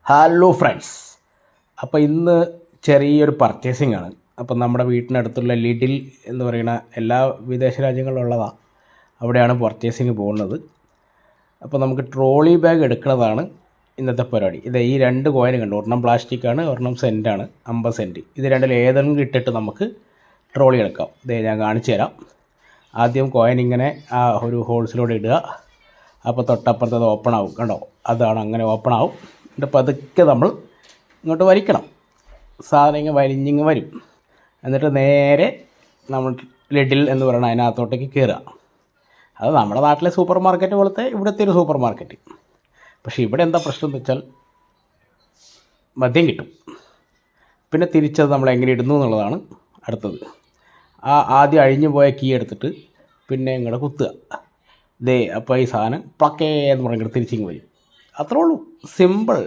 Hello friends, അപ്പോൾ ഇന്ന് ചെറിയൊരു പർച്ചേസിംഗ് ആണ്. അപ്പം നമ്മുടെ വീട്ടിനടുത്തുള്ള ലിഡിൽ എന്ന് പറയുന്ന എല്ലാ വിദേശ രാജ്യങ്ങളിലുള്ളതാണ്. അവിടെയാണ് പർച്ചേസിങ് പോകുന്നത്. അപ്പോൾ നമുക്ക് ട്രോളി ബാഗ് എടുക്കുന്നതാണ് ഇന്നത്തെ പരിപാടി. ഇത് ഈ രണ്ട് കോയിൻ കണ്ടു, ഒരെണ്ണം പ്ലാസ്റ്റിക്കാണ്, ഒരെണ്ണം സെൻറ്റാണ്, 50 സെൻറ്റ്. ഇത് രണ്ടിൽ ഏതെങ്കിലും ഇട്ടിട്ട് നമുക്ക് ട്രോളി എടുക്കാം. ഇതേ ഞാൻ കാണിച്ചു തരാം. ആദ്യം കോയിൻ ഇങ്ങനെ ആ ഒരു ഹോൾസിലൂടെ ഇടുക. അപ്പോൾ തൊട്ടപ്പുറത്ത് അത് ഓപ്പൺ ആവും, കണ്ടോ? അതാണ്, അങ്ങനെ ഓപ്പൺ ആവും. എന്നിട്ട് പതുക്കെ നമ്മൾ ഇങ്ങോട്ട് വലിക്കണം. സാധനം ഇങ്ങനെ വലിഞ്ഞിങ്ങ് വരും. എന്നിട്ട് നേരെ നമ്മൾ ലിഡിൽ എന്ന് പറയുന്നത് അതിനകത്തോട്ടേക്ക് കയറുക. അത് നമ്മുടെ നാട്ടിലെ സൂപ്പർ മാർക്കറ്റ് പോലത്തെ ഇവിടുത്തെ ഒരു സൂപ്പർ മാർക്കറ്റ്. പക്ഷേ ഇവിടെ എന്താ പ്രശ്നം എന്ന് വെച്ചാൽ മദ്യം കിട്ടും. പിന്നെ തിരിച്ചത് നമ്മൾ എങ്ങനെ ഇടുന്നു എന്നുള്ളതാണ് അടുത്തത്. ആദ്യം അഴിഞ്ഞു പോയ കീ എടുത്തിട്ട് പിന്നെ ഇങ്ങോട്ട് കുത്തുക. ദേ അപ്പോൾ ഈ സാധനം പ്ലക്കേ എന്ന് പറഞ്ഞിട്ട് തിരിച്ചിങ്ങ് വരും. അത്രേ ഉള്ളൂ, സിമ്പിൾ.